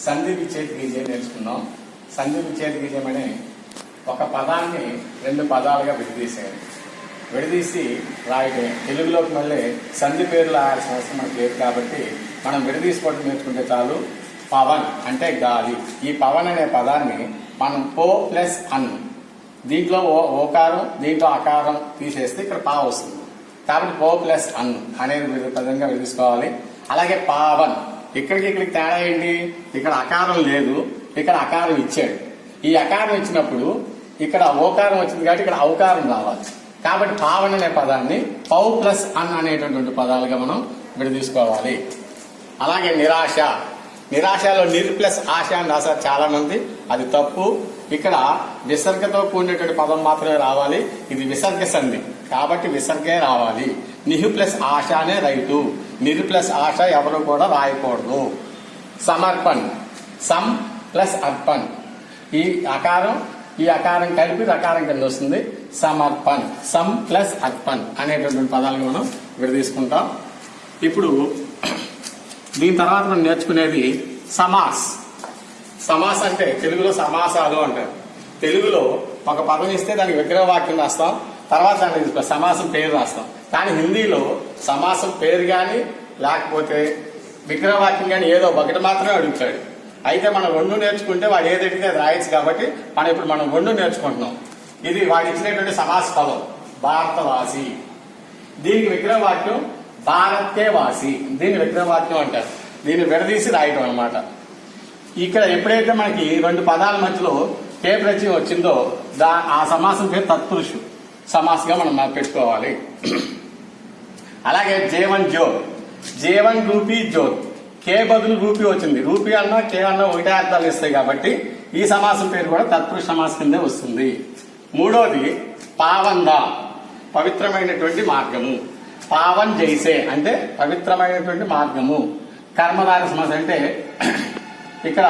సంధి విచ్ఛేద గీజే నేర్చుకున్నాం. సంధి విచ్ఛేద గీజం అనే ఒక పదాన్ని రెండు పదాలుగా విడదీసి రాయటం. తెలుగులోకి మళ్ళీ సంధి పేర్లు రాయాల్సిన అవసరం మనకు లేదు కాబట్టి మనం విడదీసుకోవడం నేర్చుకుంటే చాలు. పవన్ అంటే గాలి. ఈ పవన్ అనే పదాన్ని మనం పో ప్లస్ అన్, దీంట్లో ఓకారం దీంట్లో అకారం తీసేస్తే ఇక్కడ పా వస్తుంది కాబట్టి పో ప్లస్ అన్ అనేది పదంగా విడదీసుకోవాలి. అలాగే పావన్, ఇక్కడికి తేడా ఏంటి? ఇక్కడ అకారం లేదు, ఇక్కడ అకారం ఇచ్చాడు. ఈ అకారం ఇచ్చినప్పుడు ఇక్కడ ఓకారం వచ్చింది కాబట్టి ఇక్కడ ఔకారం రావాలి. కాబట్టి పావన్ అనే పదాన్ని పౌ ప్లస్ అన్ అనేటటువంటి పదాలుగా మనం విడదీసుకోవాలి. అలాగే నిరాశ, నిరాశలో నిర్ ప్లస్ ఆశ అని రాశారు చాలా మంది, అది తప్పు. ఇక్కడ విసర్గతో కూడినటువంటి పదం మాత్రమే రావాలి. ఇది విసర్గ సంధి కాబట్టి విసర్గే రావాలి. నిహు ప్లస్ ఆశ అనే రైటు, నిర్ ప్లస్ ఆశ ఎవరు కూడా రాయకూడదు. సమర్పణ్, సమ్ ప్లస్ అర్పణ్, ఈ అకారం కలిపి రకారం కింద వస్తుంది. సమర్పణ్, సమ్ ప్లస్ అర్పణ్ అనేటటువంటి పదాలను మనం విడదీసుకుంటాం. ఇప్పుడు దీని తర్వాత మనం నేర్చుకునేది సమాస్. సమాస్ అంటే తెలుగులో సమాసాలు అంటారు. తెలుగులో ఒక పదం ఇస్తే దానికి విగ్రహవాక్యం రాస్తాం, తర్వాత దానికి సమాసం పేరు రాస్తాం. కానీ హిందీలో సమాసం పేరు కానీ లేకపోతే విగ్రహవాక్యం కానీ ఏదో ఒకటి మాత్రమే అడుగుతాడు. అయితే మనం రెండు నేర్చుకుంటే వాడు ఏది అడిగితే అది రాయొచ్చు కాబట్టి మనం రెండు నేర్చుకుంటున్నాం. ఇది వాడు ఇచ్చినటువంటి సమాస పదం భారతవాసి, దీనికి విగ్రహవాక్యం భారత్కే వాసి, దీన్ని విగ్రహవాక్యం అంటారు. దీన్ని విడదీసి రాయటం అన్నమాట. ఇక్కడ ఎప్పుడైతే మనకి రెండు పదాల మధ్యలో కే ప్రత్యయం వచ్చిందో ఆ సమాసం పేరు తత్పురుషు సమాసంగా మనం పెట్టుకోవాలి. అలాగే జీవన్ జ్యోత్, జీవన్ రూపీ జ్యోత్, కే బదులు రూపీ వచ్చింది. రూపీ అన్నా కే అన్నా ఒకటే అర్థాలు ఇస్తాయి కాబట్టి ఈ సమాసం పేరు కూడా తత్పురుష సమాసం కిందే వస్తుంది. మూడోది పావందా, పవిత్రమైనటువంటి మార్గము. పావన్ జైసే అంటే పవిత్రమైనటువంటి మార్గము. కర్మధార సమాసం అంటే ఇక్కడ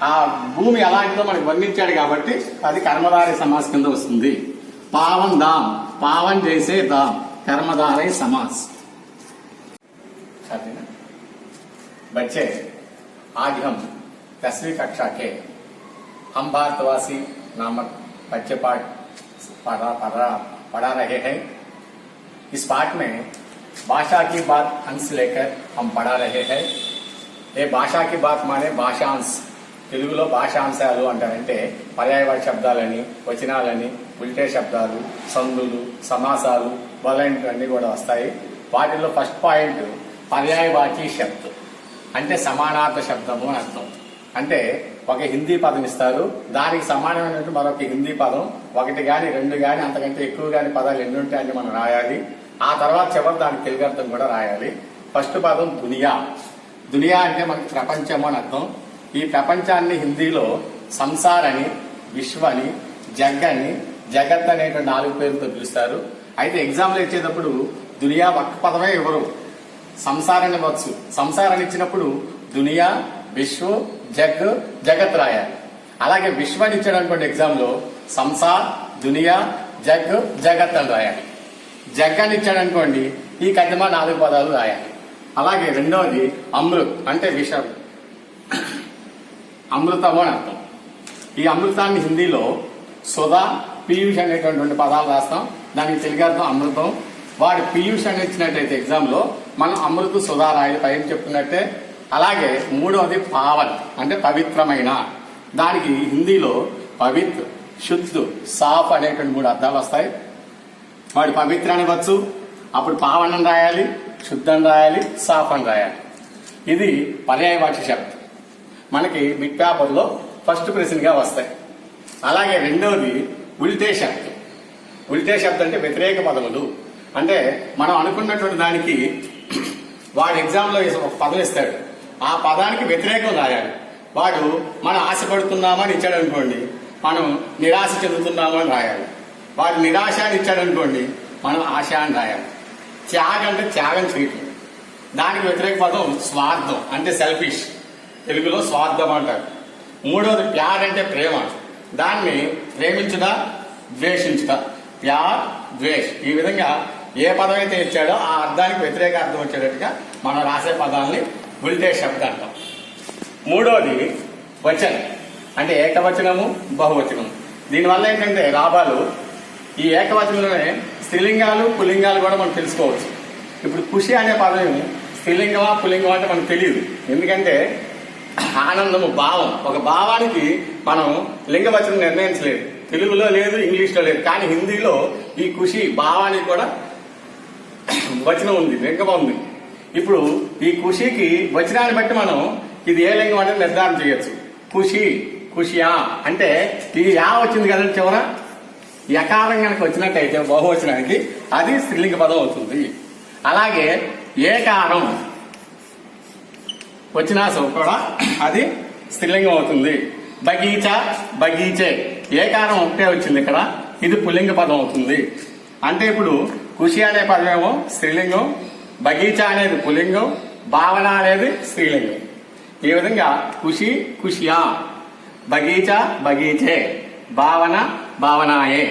ఆ భూమి ఎలాంటిదో మనకు వర్ణించాడు కాబట్టి అది కర్మధారయ సమాస్ కింద వస్తుంది. पावन दाम, पावन जैसे दाम, कर्मधारय समास. बच्चे, आज हम 10वीं कक्षा के हम भारतवासी नामक बच्चे पाठ पढ़ा रहे हैं. इस पाठ में भाषा की बात अंश लेकर हम पढ़ा रहे हैं. ये भाषा की बात माने भाषांश. తెలుగులో భాషాంశాలు అంటారంటే పర్యాయవాచ శబ్దాలని, వచనాలని, ఉల్టే శబ్దాలు, సందులు, సమాసాలు మొదలైనవన్నీ కూడా వస్తాయి. వాటిల్లో ఫస్ట్ పాయింట్ పర్యాయవాచి శబ్దం అంటే సమానార్థ శబ్దము అని అర్థం. అంటే ఒక హిందీ పదం ఇస్తారు, దానికి సమానమైనటువంటి మరొక హిందీ పదం ఒకటి గాని రెండు గాని అంతకంటే ఎక్కువ గాని పదాలు ఎన్ని ఉంటే అన్ని మనం రాయాలి. ఆ తర్వాత చివరి దానికి తెలుగు అర్థం కూడా రాయాలి. ఫస్ట్ పదం దునియా. దునియా అంటే మనకి ప్రపంచము అని అర్థం. ఈ ప్రపంచాన్ని హిందీలో సంసార్ అని, విశ్వ అని, జగ్ అని, జగత్ అనేటువంటి 4 పేర్లతో పిలుస్తారు. అయితే ఎగ్జామ్లో ఇచ్చేటప్పుడు దునియా ఒక్క పదమే ఇవ్వరు, సంసారాన్ని ఇవ్వచ్చు. సంసారాన్ని ఇచ్చినప్పుడు దునియా, విశ్వ, జగ్, జగత్ రాయాలి. అలాగే విశ్వాన్ని ఇచ్చాడు అనుకోండి ఎగ్జామ్లో సంసార్, దునియా, జగ్, జగత్ అని రాయాలి. జగ్ అని ఇచ్చాడు అనుకోండి ఈ కదిమ 4 పదాలు రాయాలి. అలాగే రెండవది అమృత్ అంటే విషం, అమృతము అని అర్థం. ఈ అమృతాన్ని హిందీలో సుధా, పీయూష్ అనేటువంటి పదాలు రాస్తాం, దానికి తెలుగు అర్థం అమృతం. వాడు పీయూష్ అని ఇచ్చినట్టయితే ఎగ్జామ్లో మనం అమృత సుధా రాయాలి పైన చెప్పుకున్నట్టే. అలాగే మూడవది పావన్ అంటే పవిత్రమైన, దానికి హిందీలో పవిత్ర, శుద్ధ్, సాఫ్ అనేటువంటి 3 అర్థాలు వస్తాయి. వాడు పవిత్ర అనివచ్చు, అప్పుడు పావన్ అని రాయాలి, శుద్ధం రాయాలి, సాఫ్ అని రాయాలి. ఇది పర్యాయవాచి శబ్దం మనకి బిట్ పేపర్లో ఫస్ట్ ప్రశ్నగా వస్తాయి. అలాగే రెండవది ఉల్టే శబ్దం. ఉల్టే శబ్దం అంటే వ్యతిరేక పదములు. అంటే మనం అనుకున్నటువంటి దానికి వాడు ఎగ్జామ్లో ఒక పదం ఇస్తాడు, ఆ పదానికి వ్యతిరేకం రాయాలి. వాడు మనం ఆశపడుతున్నామని ఇచ్చాడు అనుకోండి మనం నిరాశ చెందుతున్నామని రాయాలి. వాడు నిరాశ అని ఇచ్చాడు అనుకోండి మనం ఆశ అని రాయాలి. త్యాగం అంటే త్యాగం చేయటం, దానికి వ్యతిరేక పదం స్వార్థం అంటే సెల్ఫిష్, తెలుగులో స్వార్థం అంటారు. మూడవది ప్యార్ అంటే ప్రేమ, దాన్ని ప్రేమించుదా, ద్వేషించుదా, ప్యార్, ద్వేష్. ఈ విధంగా ఏ పదం అయితే ఇచ్చాడో ఆ అర్థానికి వ్యతిరేక అర్థం వచ్చేటట్టుగా మనం రాసే పదాలని ఉల్టే శబ్దం అంటాం. మూడవది వచన్ అంటే ఏకవచనము బహువచనము. దీనివల్ల ఏంటంటే లాభాలు, ఈ ఏకవచనంలోనే స్త్రీలింగాలు పుల్లింగాలు కూడా మనం తెలుసుకోవచ్చు. ఇప్పుడు ఖుషి అనే పదం స్త్రీలింగమా పుల్లింగమా అంటే మనకు తెలియదు. ఎందుకంటే ఆనందము భావం, ఒక భావానికి మనం లింగవచనం నిర్ణయించలేదు. తెలుగులో లేదు, ఇంగ్లీష్లో లేదు, కానీ హిందీలో ఈ ఖుషి భావానికి కూడా వచనం ఉంది, లింగం ఉంది. ఇప్పుడు ఈ ఖుషికి వచనాన్ని బట్టి మనం ఇది ఏ లింగం అనేది నిర్ధారణ చేయొచ్చు. ఖుషి, ఖుషియా అంటే ఈ యా వచ్చింది కదండి చివర, యకారం కనుక వచ్చినట్టయితే బహువచనానికి అది స్త్రీలింగ పదం అవుతుంది. అలాగే ఏకారం వచ్చినా కూడా అది స్త్రీలింగం అవుతుంది. బగీచా, బగీచే ఏకారం ఒకటే వచ్చింది ఇక్కడ, ఇది పుల్లింగ పదం అవుతుంది. అంటే ఇప్పుడు ఖుషి అనే పదం ఏమో స్త్రీలింగం, బగీచా అనేది పుల్లింగం, భావన అనేది స్త్రీలింగం. ఈ విధంగా ఖుషి ఖుషియా, బగీచా బగీచే, భావన భావనాయే.